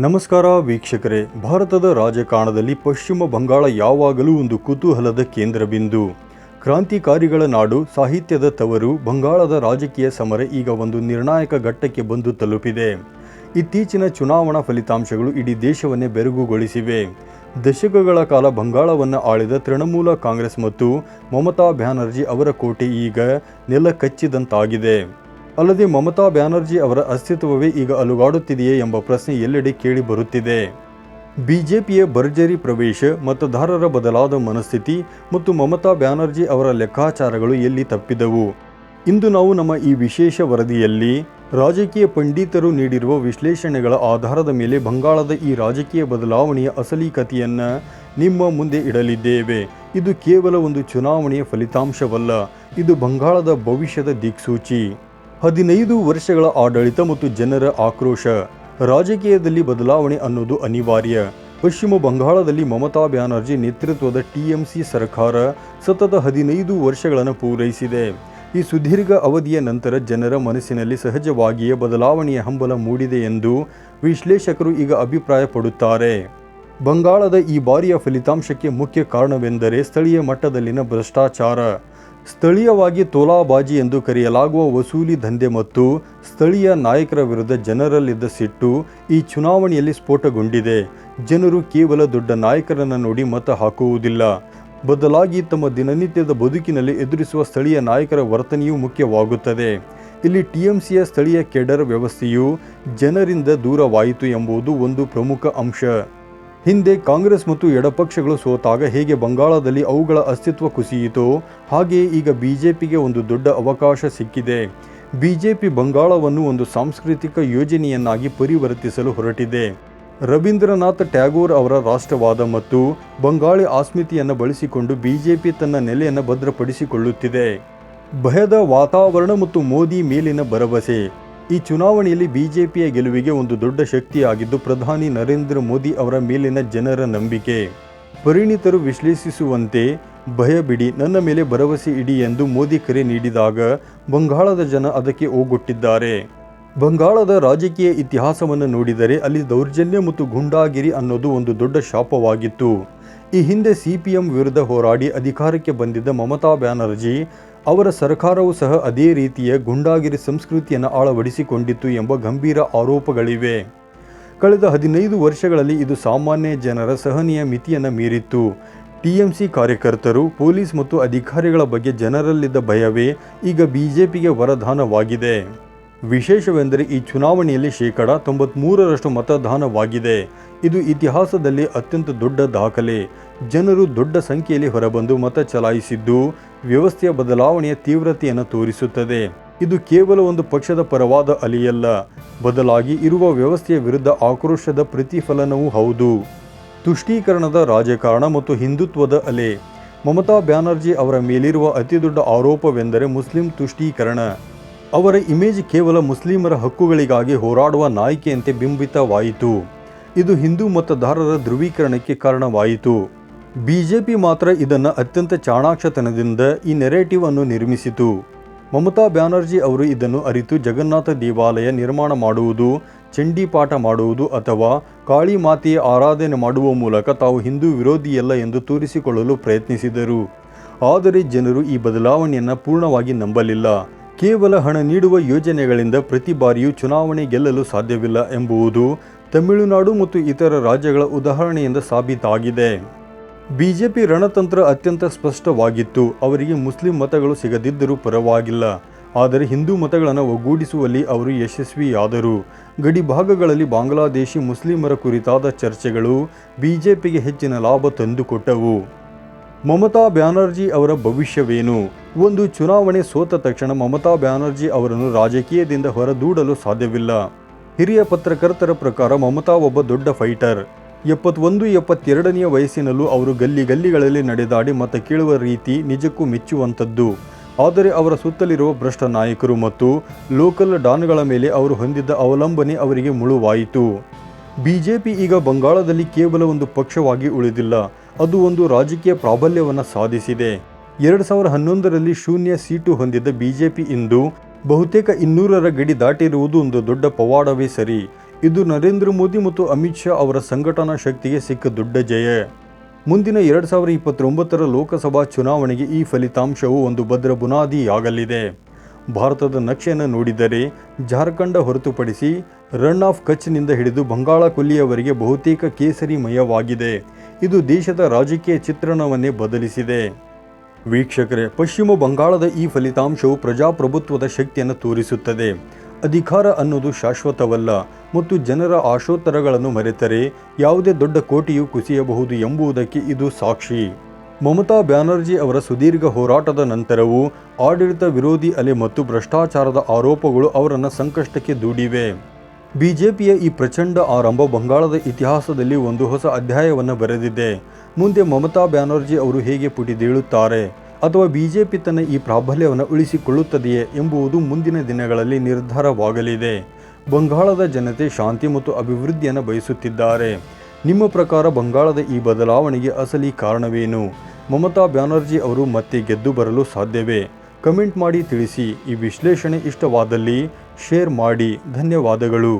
ನಮಸ್ಕಾರ ವೀಕ್ಷಕರೇ. ಭಾರತದ ರಾಜಕಾರಣದಲ್ಲಿ ಪಶ್ಚಿಮ ಬಂಗಾಳ ಯಾವಾಗಲೂ ಒಂದು ಕುತೂಹಲದ ಕೇಂದ್ರಬಿಂದು. ಕ್ರಾಂತಿಕಾರಿಗಳ ನಾಡು, ಸಾಹಿತ್ಯದ ತವರು ಬಂಗಾಳದ ರಾಜಕೀಯ ಸಮರ ಈಗ ಒಂದು ನಿರ್ಣಾಯಕ ಘಟ್ಟಕ್ಕೆ ಬಂದು ತಲುಪಿದೆ. ಇತ್ತೀಚಿನ ಚುನಾವಣಾ ಫಲಿತಾಂಶಗಳು ಇಡೀ ದೇಶವನ್ನೇ ಬೆರಗುಗೊಳಿಸಿವೆ. ದಶಕಗಳ ಕಾಲ ಬಂಗಾಳವನ್ನು ಆಳಿದ ತೃಣಮೂಲ ಕಾಂಗ್ರೆಸ್ ಮತ್ತು ಮಮತಾ ಬ್ಯಾನರ್ಜಿ ಅವರ ಕೋಟೆ ಈಗ ನೆಲ ಕಚ್ಚಿದಂತಾಗಿದೆ. ಅಲ್ಲದೆ ಮಮತಾ ಬ್ಯಾನರ್ಜಿ ಅವರ ಅಸ್ತಿತ್ವವೇ ಈಗ ಅಲುಗಾಡುತ್ತಿದೆಯೇ ಎಂಬ ಪ್ರಶ್ನೆ ಎಲ್ಲೆಡೆ ಕೇಳಿ ಬರುತ್ತಿದೆ. ಬಿಜೆಪಿಯ ಭರ್ಜರಿ ಪ್ರವೇಶ, ಮತದಾರರ ಬದಲಾದ ಮನಸ್ಥಿತಿ ಮತ್ತು ಮಮತಾ ಬ್ಯಾನರ್ಜಿ ಅವರ ಲೆಕ್ಕಾಚಾರಗಳು ಎಲ್ಲಿ ತಪ್ಪಿದವು? ಇಂದು ನಾವು ನಮ್ಮ ಈ ವಿಶೇಷ ವರದಿಯಲ್ಲಿ ರಾಜಕೀಯ ಪಂಡಿತರು ನೀಡಿರುವ ವಿಶ್ಲೇಷಣೆಗಳ ಆಧಾರದ ಮೇಲೆ ಬಂಗಾಳದ ಈ ರಾಜಕೀಯ ಬದಲಾವಣೆಯ ಅಸಲಿ ಕಥೆಯನ್ನು ನಿಮ್ಮ ಮುಂದೆ ಇಡಲಿದ್ದೇವೆ. ಇದು ಕೇವಲ ಒಂದು ಚುನಾವಣೆಯ ಫಲಿತಾಂಶವಲ್ಲ, ಇದು ಬಂಗಾಳದ ಭವಿಷ್ಯದ ದಿಕ್ಸೂಚಿ. 15 ವರ್ಷಗಳ ಆಡಳಿತ ಮತ್ತು ಜನರ ಆಕ್ರೋಶ. ರಾಜಕೀಯದಲ್ಲಿ ಬದಲಾವಣೆ ಅನ್ನೋದು ಅನಿವಾರ್ಯ. ಪಶ್ಚಿಮ ಬಂಗಾಳದಲ್ಲಿ ಮಮತಾ ಬ್ಯಾನರ್ಜಿ ನೇತೃತ್ವದ ಟಿಎಂಸಿ ಸರ್ಕಾರ ಸತತ 15 ವರ್ಷಗಳನ್ನು ಪೂರೈಸಿದೆ. ಈ ಸುದೀರ್ಘ ಅವಧಿಯ ನಂತರ ಜನರ ಮನಸ್ಸಿನಲ್ಲಿ ಸಹಜವಾಗಿಯೇ ಬದಲಾವಣೆಯ ಹಂಬಲ ಮೂಡಿದೆ ಎಂದು ವಿಶ್ಲೇಷಕರು ಈಗ ಅಭಿಪ್ರಾಯಪಡುತ್ತಾರೆ. ಬಂಗಾಳದ ಈ ಬಾರಿಯ ಫಲಿತಾಂಶಕ್ಕೆ ಮುಖ್ಯ ಕಾರಣವೆಂದರೆ ಸ್ಥಳೀಯ ಮಟ್ಟದಲ್ಲಿನ ಭ್ರಷ್ಟಾಚಾರ. ಸ್ಥಳೀಯವಾಗಿ ತೋಲಾಬಾಜಿ ಎಂದು ಕರೆಯಲಾಗುವ ವಸೂಲಿ ದಂಧೆ ಮತ್ತು ಸ್ಥಳೀಯ ನಾಯಕರ ವಿರುದ್ಧ ಜನರಲ್ಲಿದ್ದ ಸಿಟ್ಟು ಈ ಚುನಾವಣೆಯಲ್ಲಿ ಸ್ಫೋಟಗೊಂಡಿದೆ. ಜನರು ಕೇವಲ ದೊಡ್ಡ ನಾಯಕರನ್ನು ನೋಡಿ ಮತ ಹಾಕುವುದಿಲ್ಲ, ಬದಲಾಗಿ ತಮ್ಮ ದಿನನಿತ್ಯದ ಬದುಕಿನಲ್ಲಿ ಎದುರಿಸುವ ಸ್ಥಳೀಯ ನಾಯಕರ ವರ್ತನೆಯೂ ಮುಖ್ಯವಾಗುತ್ತದೆ. ಇಲ್ಲಿ ಟಿಎಂಸಿಯ ಸ್ಥಳೀಯ ಕೇಡರ್ ವ್ಯವಸ್ಥೆಯು ಜನರಿಂದ ದೂರವಾಯಿತು ಎಂಬುದು ಒಂದು ಪ್ರಮುಖ ಅಂಶ. ಹಿಂದೆ ಕಾಂಗ್ರೆಸ್ ಮತ್ತು ಎಡಪಕ್ಷಗಳು ಸೋತಾಗ ಹೇಗೆ ಬಂಗಾಳದಲ್ಲಿ ಅವುಗಳ ಅಸ್ತಿತ್ವ ಕುಸಿಯಿತೋ ಹಾಗೆಯೇ ಈಗ ಬಿಜೆಪಿಗೆ ಒಂದು ದೊಡ್ಡ ಅವಕಾಶ ಸಿಕ್ಕಿದೆ. ಬಿಜೆಪಿ ಬಂಗಾಳವನ್ನು ಒಂದು ಸಾಂಸ್ಕೃತಿಕ ಯೋಜನೆಯನ್ನಾಗಿ ಪರಿವರ್ತಿಸಲು ಹೊರಟಿದೆ. ರವೀಂದ್ರನಾಥ್ ಟ್ಯಾಗೋರ್ ಅವರ ರಾಷ್ಟ್ರವಾದ ಮತ್ತು ಬಂಗಾಳಿ ಅಸ್ಮಿತೆಯನ್ನು ಬಳಸಿಕೊಂಡು ಬಿಜೆಪಿ ತನ್ನ ನೆಲೆಯನ್ನು ಭದ್ರಪಡಿಸಿಕೊಳ್ಳುತ್ತಿದೆ. ಭಯದ ವಾತಾವರಣ ಮತ್ತು ಮೋದಿ ಮೇಲಿನ ಭರವಸೆ. ಈ ಚುನಾವಣೆಯಲ್ಲಿ ಬಿಜೆಪಿಯ ಗೆಲುವಿಗೆ ಒಂದು ದೊಡ್ಡ ಶಕ್ತಿಯಾಗಿದ್ದು ಪ್ರಧಾನಿ ನರೇಂದ್ರ ಮೋದಿ ಅವರ ಮೇಲಿನ ಜನರ ನಂಬಿಕೆ. ಪರಿಣಿತರು ವಿಶ್ಲೇಷಿಸುವಂತೆ ಭಯ ಬಿಡಿ, ನನ್ನ ಮೇಲೆ ಭರವಸೆ ಇಡಿ ಎಂದು ಮೋದಿ ಕರೆ ನೀಡಿದಾಗ ಬಂಗಾಳದ ಜನ ಅದಕ್ಕೆ ಓಗೊಟ್ಟಿದ್ದಾರೆ. ಬಂಗಾಳದ ರಾಜಕೀಯ ಇತಿಹಾಸವನ್ನು ನೋಡಿದರೆ ಅಲ್ಲಿ ದೌರ್ಜನ್ಯ ಮತ್ತು ಗೂಂಡಾಗಿರಿ ಅನ್ನೋದು ಒಂದು ದೊಡ್ಡ ಶಾಪವಾಗಿತ್ತು. ಈ ಹಿಂದೆ ಸಿಪಿಎಂ ವಿರುದ್ಧ ಹೋರಾಡಿ ಅಧಿಕಾರಕ್ಕೆ ಬಂದಿದ್ದ ಮಮತಾ ಬ್ಯಾನರ್ಜಿ ಅವರ ಸರ್ಕಾರವೂ ಸಹ ಅದೇ ರೀತಿಯ ಗೂಂಡಾಗಿರಿ ಸಂಸ್ಕೃತಿಯನ್ನು ಅಳವಡಿಸಿಕೊಂಡಿತ್ತು ಎಂಬ ಗಂಭೀರ ಆರೋಪಗಳಿವೆ. ಕಳೆದ 15 ವರ್ಷಗಳಲ್ಲಿ ಇದು ಸಾಮಾನ್ಯ ಜನರ ಸಹನೆಯ ಮಿತಿಯನ್ನು ಮೀರಿತ್ತು. ಟಿಎಂಸಿ ಕಾರ್ಯಕರ್ತರು, ಪೊಲೀಸ್ ಮತ್ತು ಅಧಿಕಾರಿಗಳ ಬಗ್ಗೆ ಜನರಲ್ಲಿದ್ದ ಭಯವೇ ಈಗ ಬಿಜೆಪಿಗೆ ವರದಾನವಾಗಿದೆ. ವಿಶೇಷವೆಂದರೆ ಈ ಚುನಾವಣೆಯಲ್ಲಿ 93% ಮತದಾನವಾಗಿದೆ. ಇದು ಇತಿಹಾಸದಲ್ಲಿ ಅತ್ಯಂತ ದೊಡ್ಡ ದಾಖಲೆ. ಜನರು ದೊಡ್ಡ ಸಂಖ್ಯೆಯಲ್ಲಿ ಹೊರಬಂದು ಮತ ಚಲಾಯಿಸಿದ್ದು ವ್ಯವಸ್ಥೆಯ ಬದಲಾವಣೆಯ ತೀವ್ರತೆಯನ್ನು ತೋರಿಸುತ್ತದೆ. ಇದು ಕೇವಲ ಒಂದು ಪಕ್ಷದ ಪರವಾದ ಅಲೆಯಲ್ಲ, ಬದಲಾಗಿ ಇರುವ ವ್ಯವಸ್ಥೆಯ ವಿರುದ್ಧ ಆಕ್ರೋಶದ ಪ್ರತಿಫಲನವೂ ಹೌದು. ತುಷ್ಟೀಕರಣದ ರಾಜಕಾರಣ ಮತ್ತು ಹಿಂದುತ್ವದ ಅಲೆ. ಮಮತಾ ಬ್ಯಾನರ್ಜಿ ಅವರ ಮೇಲಿರುವ ಅತಿದೊಡ್ಡ ಆರೋಪವೆಂದರೆ ಮುಸ್ಲಿಂ ತುಷ್ಟೀಕರಣ. ಅವರ ಇಮೇಜ್ ಕೇವಲ ಮುಸ್ಲಿಮರ ಹಕ್ಕುಗಳಿಗಾಗಿ ಹೋರಾಡುವ ನಾಯಕಿಯಂತೆ ಬಿಂಬಿತವಾಯಿತು. ಇದು ಹಿಂದೂ ಮತದಾರರ ಧ್ರುವೀಕರಣಕ್ಕೆ ಕಾರಣವಾಯಿತು. ಬಿಜೆಪಿ ಮಾತ್ರ ಇದನ್ನು ಅತ್ಯಂತ ಚಾಣಾಕ್ಷತನದಿಂದ ಈ ನೆರೇಟಿವ್ ಅನ್ನು ನಿರ್ಮಿಸಿತು. ಮಮತಾ ಬ್ಯಾನರ್ಜಿ ಅವರು ಇದನ್ನು ಅರಿತು ಜಗನ್ನಾಥ ದೇವಾಲಯ ನಿರ್ಮಾಣ ಮಾಡುವುದು, ಚಂಡೀಪಾಠ ಮಾಡುವುದು ಅಥವಾ ಕಾಳಿ ಮಾತೆಯ ಆರಾಧನೆ ಮಾಡುವ ಮೂಲಕ ತಾವು ಹಿಂದೂ ವಿರೋಧಿಯಲ್ಲ ಎಂದು ತೋರಿಸಿಕೊಳ್ಳಲು ಪ್ರಯತ್ನಿಸಿದರು. ಆದರೆ ಜನರು ಈ ಬದಲಾವಣೆಯನ್ನು ಪೂರ್ಣವಾಗಿ ನಂಬಲಿಲ್ಲ. ಕೇವಲ ಹಣ ನೀಡುವ ಯೋಜನೆಗಳಿಂದ ಪ್ರತಿ ಬಾರಿಯೂ ಚುನಾವಣೆ ಗೆಲ್ಲಲು ಸಾಧ್ಯವಿಲ್ಲ ಎಂಬುದು ತಮಿಳುನಾಡು ಮತ್ತು ಇತರ ರಾಜ್ಯಗಳ ಉದಾಹರಣೆಯಿಂದ ಸಾಬೀತಾಗಿದೆ. ಬಿಜೆಪಿ ರಣತಂತ್ರ ಅತ್ಯಂತ ಸ್ಪಷ್ಟವಾಗಿತ್ತು. ಅವರಿಗೆ ಮುಸ್ಲಿಂ ಮತಗಳು ಸಿಗದಿದ್ದರೂ ಪರವಾಗಿಲ್ಲ, ಆದರೆ ಹಿಂದೂ ಮತಗಳನ್ನು ಒಗ್ಗೂಡಿಸುವಲ್ಲಿ ಅವರು ಯಶಸ್ವಿಯಾದರು. ಗಡಿ ಭಾಗಗಳಲ್ಲಿ ಬಾಂಗ್ಲಾದೇಶಿ ಮುಸ್ಲಿಮರ ಕುರಿತಾದ ಚರ್ಚೆಗಳು ಬಿಜೆಪಿಗೆ ಹೆಚ್ಚಿನ ಲಾಭ ತಂದುಕೊಟ್ಟವು. ಮಮತಾ ಬ್ಯಾನರ್ಜಿ ಅವರ ಭವಿಷ್ಯವೇನು? ಒಂದು ಚುನಾವಣೆ ಸೋತ ತಕ್ಷಣ ಮಮತಾ ಬ್ಯಾನರ್ಜಿ ಅವರನ್ನು ರಾಜಕೀಯದಿಂದ ಹೊರದೂಡಲು ಸಾಧ್ಯವಿಲ್ಲ. ಹಿರಿಯ ಪತ್ರಕರ್ತರ ಪ್ರಕಾರ ಮಮತಾ ಒಬ್ಬ ದೊಡ್ಡ ಫೈಟರ್. 71-72ನೆಯ ವಯಸ್ಸಿನಲ್ಲೂ ಅವರು ಗಲ್ಲಿಗಳಲ್ಲಿ ನಡೆದಾಡಿ ಮತ ಕೇಳುವ ರೀತಿ ನಿಜಕ್ಕೂ ಮೆಚ್ಚುವಂಥದ್ದು. ಆದರೆ ಅವರ ಸುತ್ತಲಿರುವ ಭ್ರಷ್ಟ ನಾಯಕರು ಮತ್ತು ಲೋಕಲ್ ಡಾನ್ಗಳ ಮೇಲೆ ಅವರು ಹೊಂದಿದ್ದ ಅವಲಂಬನೆ ಅವರಿಗೆ ಮುಳುವಾಯಿತು. ಬಿಜೆಪಿ ಈಗ ಬಂಗಾಳದಲ್ಲಿ ಕೇವಲ ಒಂದು ಪಕ್ಷವಾಗಿ ಉಳಿದಿಲ್ಲ, ಅದು ಒಂದು ರಾಜಕೀಯ ಪ್ರಾಬಲ್ಯವನ್ನು ಸಾಧಿಸಿದೆ. 2011ರಲ್ಲಿ 0 ಸೀಟು ಹೊಂದಿದ್ದ ಬಿಜೆಪಿ ಇಂದು ಬಹುತೇಕ 200ರ ಗಡಿ ದಾಟಿರುವುದು ಒಂದು ದೊಡ್ಡ ಪವಾಡವೇ ಸರಿ. ಇದು ನರೇಂದ್ರ ಮೋದಿ ಮತ್ತು ಅಮಿತ್ ಶಾ ಅವರ ಸಂಘಟನಾ ಶಕ್ತಿಗೆ ಸಿಕ್ಕ ದೊಡ್ಡ ಜಯ. ಮುಂದಿನ 2029ರ ಲೋಕಸಭಾ ಚುನಾವಣೆಗೆ ಈ ಫಲಿತಾಂಶವು ಒಂದು ಭದ್ರ ಬುನಾದಿಯಾಗಲಿದೆ. ಭಾರತದ ನಕ್ಷೆಯನ್ನು ನೋಡಿದರೆ ಜಾರ್ಖಂಡ ಹೊರತುಪಡಿಸಿ ರನ್ ಆಫ್ ಕಚ್ನಿಂದ ಹಿಡಿದು ಬಂಗಾಳ ಕೊಲ್ಲಿಯವರೆಗೆ ಬಹುತೇಕ ಕೇಸರಿಮಯವಾಗಿದೆ. ಇದು ದೇಶದ ರಾಜಕೀಯ ಚಿತ್ರಣವನ್ನೇ ಬದಲಿಸಿದೆ. ವೀಕ್ಷಕರೇ, ಪಶ್ಚಿಮ ಬಂಗಾಳದ ಈ ಫಲಿತಾಂಶವು ಪ್ರಜಾಪ್ರಭುತ್ವದ ಶಕ್ತಿಯನ್ನು ತೋರಿಸುತ್ತದೆ. ಅಧಿಕಾರ ಅನ್ನೋದು ಶಾಶ್ವತವಲ್ಲ ಮತ್ತು ಜನರ ಆಶೋತ್ತರಗಳನ್ನು ಮರೆತರೆ ಯಾವುದೇ ದೊಡ್ಡ ಕೋಟೆಯು ಕುಸಿಯಬಹುದು ಎಂಬುದಕ್ಕೆ ಇದು ಸಾಕ್ಷಿ. ಮಮತಾ ಬ್ಯಾನರ್ಜಿ ಅವರ ಸುದೀರ್ಘ ಹೋರಾಟದ ನಂತರವೂ ಆಡಳಿತ ವಿರೋಧಿ ಅಲೆ ಮತ್ತು ಭ್ರಷ್ಟಾಚಾರದ ಆರೋಪಗಳು ಅವರನ್ನು ಸಂಕಷ್ಟಕ್ಕೆ ದೂಡಿವೆ. ಬಿಜೆಪಿಯ ಈ ಪ್ರಚಂಡ ಆರಂಭ ಬಂಗಾಳದ ಇತಿಹಾಸದಲ್ಲಿ ಒಂದು ಹೊಸ ಅಧ್ಯಾಯವನ್ನು ಬರೆದಿದೆ. ಮುಂದೆ ಮಮತಾ ಬ್ಯಾನರ್ಜಿ ಅವರು ಹೇಗೆ ಪುಟಿದೇಳುತ್ತಾರೆ ಅಥವಾ ಬಿಜೆಪಿ ತನ್ನ ಈ ಪ್ರಾಬಲ್ಯವನ್ನು ಉಳಿಸಿಕೊಳ್ಳುತ್ತದೆಯೇ ಎಂಬುದು ಮುಂದಿನ ದಿನಗಳಲ್ಲಿ ನಿರ್ಧಾರವಾಗಲಿದೆ. ಬಂಗಾಳದ ಜನತೆ ಶಾಂತಿ ಮತ್ತು ಅಭಿವೃದ್ಧಿಯನ್ನು ಬಯಸುತ್ತಿದ್ದಾರೆ. ನಿಮ್ಮ ಪ್ರಕಾರ ಬಂಗಾಳದ ಈ ಬದಲಾವಣೆಗೆ ಅಸಲಿ ಕಾರಣವೇನು? ಮಮತಾ ಬ್ಯಾನರ್ಜಿ ಅವರು ಮತ್ತೆ ಗೆದ್ದು ಬರಲು ಸಾಧ್ಯವೇ? ಕಮೆಂಟ್ ಮಾಡಿ ತಿಳಿಸಿ. ಈ ವಿಶ್ಲೇಷಣೆ ಇಷ್ಟವಾದಲ್ಲಿ ಶೇರ್ ಮಾಡಿ. ಧನ್ಯವಾದಗಳು.